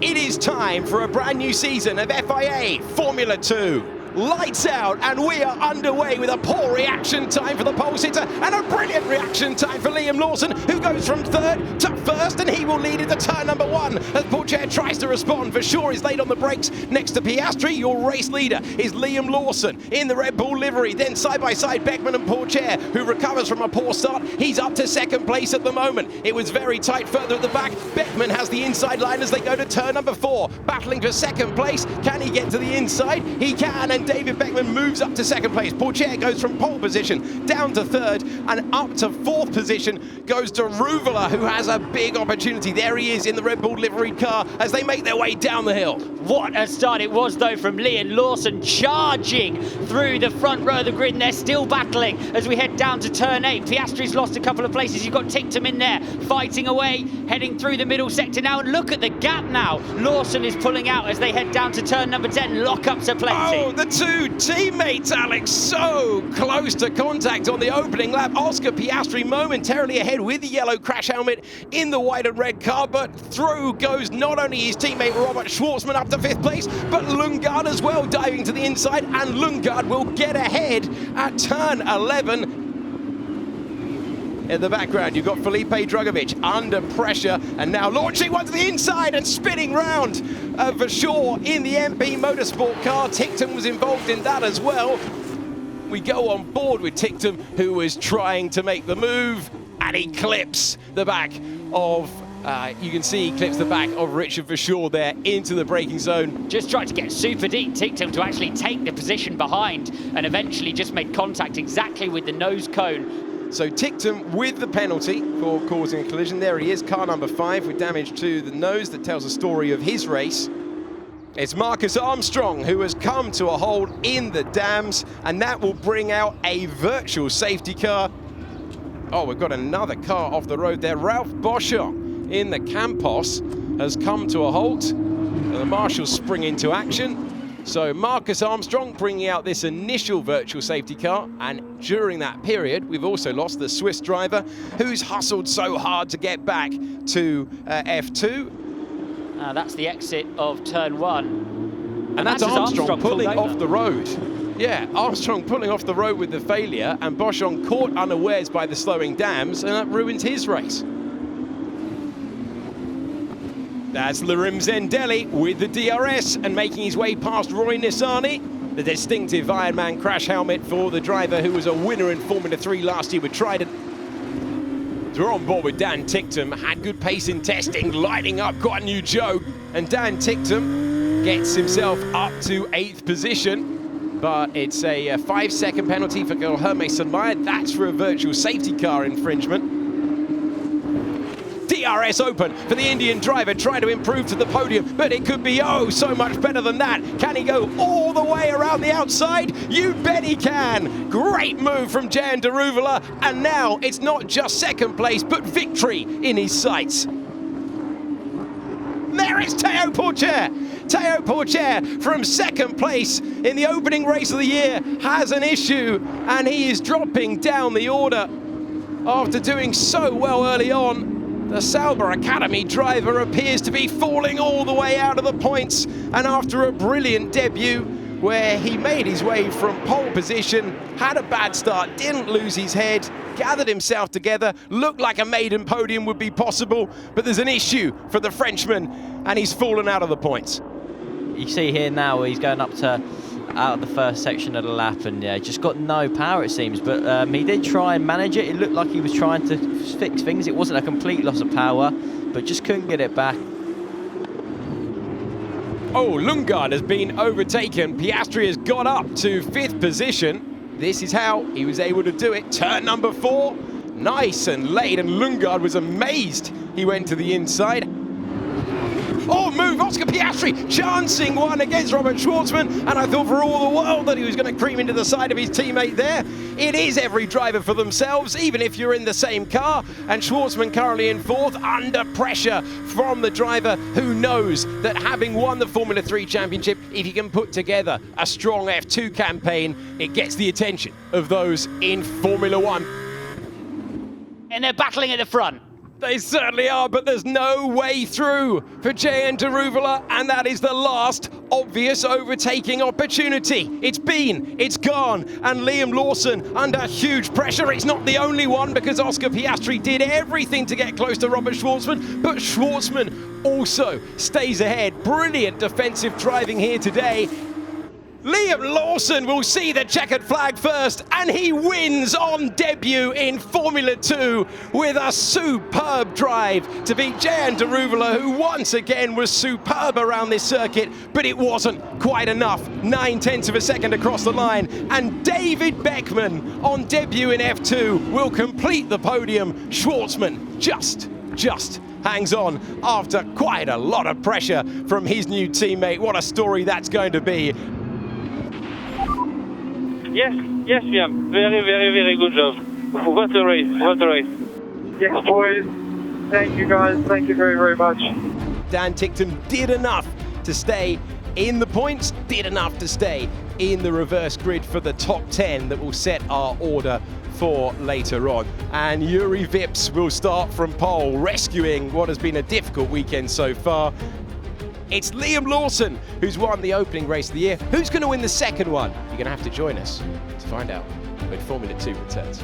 It is time for a brand new season of FIA Formula 2. Lights out, and we are underway with a poor reaction time for the pole sitter and a brilliant reaction time for Liam Lawson, who goes from third to first, and he will lead into turn number one as Pourchaire tries to respond. Verschoor is late on the brakes next to Piastri. Your race leader is Liam Lawson in the Red Bull livery. Then side by side, Beckman and Pourchaire, who recovers from a poor start. He's up to second place at the moment. It was very tight further at the back. Beckman has the inside line as they go to turn number 4, battling for second place. Can he get to the inside? He can, and David Beckman moves up to second place. Pourchaire goes from pole position down to third, and up to fourth position goes to Ruvela, who has a big opportunity. There he is in the Red Bull liveried car as they make their way down the hill. What a start it was, though, from Liam Lawson, charging through the front row of the grid, and they're still battling as we head down to turn 8. Piastri's lost a couple of places. You've got Ticktum in there, fighting away, heading through the middle sector now, and look at the gap now. Lawson is pulling out as they head down to turn number 10. Lock-ups are plenty. Oh, the two teammates, Alex, so close to contact on the opening lap. Oscar Piastri momentarily ahead with the yellow crash helmet in the white and red car, but through goes not only his teammate Robert Schwartzman up to 5th place, but Lundgaard as well, diving to the inside, and Lundgaard will get ahead at turn 11. In the background, you've got Felipe Drugovich under pressure, and now launching one to the inside and spinning round Verschoor in the MP Motorsport car. Ticktum was involved in that as well. We go on board with Ticktum, who was trying to make the move, and he clips the back of you can see he clips the back of Richard Verschoor there into the braking zone. Just tried to get super deep, Ticktum, to actually take the position behind, and eventually just made contact exactly with the nose cone. So Ticktum with the penalty for causing a collision. There he is, car number 5 with damage to the nose that tells the story of his race. It's Marcus Armstrong who has come to a halt in the dams, and that will bring out a virtual safety car. Oh, we've got another car off the road there. Ralph Boschung in the Campos has come to a halt. The marshals spring into action. So Marcus Armstrong bringing out this initial virtual safety car, and during that period we've also lost the Swiss driver who's hustled so hard to get back to F2. That's the exit of turn 1. And that's Armstrong pulling off the road. Yeah, Armstrong pulling off the road with the failure, and Boschung caught unawares by the slowing dams, and that ruins his race. That's Larim Zendelli with the DRS and making his way past Roy Nissany. The distinctive Ironman crash helmet for the driver who was a winner in Formula 3 last year with Trident. We're on board with Dan Ticktum, had good pace in testing, lighting up Guan Yu Zhou. And Dan Ticktum gets himself up to 8th position, but it's a 5-second penalty for Guilherme Sanmaia. That's for a virtual safety car infringement. DRS open for the Indian driver, trying to improve to the podium, but it could be oh so much better than that. Can he go all the way around the outside? You bet he can. Great move from Jehan Daruvala, and now it's not just second place but victory in his sights. There is Théo Pourchaire. Théo Pourchaire from second place in the opening race of the year has an issue, and he is dropping down the order after doing so well early on. The Sauber Academy driver appears to be falling all the way out of the points, and after a brilliant debut where he made his way from pole position, had a bad start, didn't lose his head, gathered himself together, looked like a maiden podium would be possible, but there's an issue for the Frenchman, and he's fallen out of the points. You see here now he's going up to out of the first section of the lap, and yeah, just got no power it seems, but he did try and manage it. It looked like he was trying to fix things. It wasn't a complete loss of power, but just couldn't get it back. Oh, Lundgaard has been overtaken. Piastri has got up to 5th position. This is how he was able to do it. Turn number 4, nice and late, and Lundgaard was amazed he went to the inside. Oh, move, Oscar Piastri chancing one against Robert Schwartzman, and I thought for all the world that he was going to cream into the side of his teammate there. It is every driver for themselves, even if you're in the same car, and Schwartzman currently in 4th, under pressure from the driver who knows that having won the Formula 3 Championship, if he can put together a strong F2 campaign, it gets the attention of those in Formula 1. And they're battling at the front. They certainly are, but there's no way through for Jehan Daruvala, and that is the last obvious overtaking opportunity. It's been, it's gone, and Liam Lawson under huge pressure. It's not the only one, because Oscar Piastri did everything to get close to Robert Schwartzman, but Schwartzman also stays ahead. Brilliant defensive driving here today. Liam Lawson will see the checkered flag first, and he wins on debut in Formula 2 with a superb drive to beat Jehan Daruvala, who once again was superb around this circuit, but it wasn't quite enough. 9/10 of a second across the line, and David Beckman on debut in F2 will complete the podium. Schwartzman just hangs on after quite a lot of pressure from his new teammate. What a story that's going to be. Yes, Liam. Very good job. What a race. Yes, boys. Thank you, guys. Thank you very much. Dan Ticktum did enough to stay in the points, did enough to stay in the reverse grid for the top 10 that will set our order for later on. And Juri Vips will start from pole, rescuing what has been a difficult weekend so far. It's Liam Lawson who's won the opening race of the year. Who's going to win the second one? You're going to have to join us to find out when Formula 2 returns.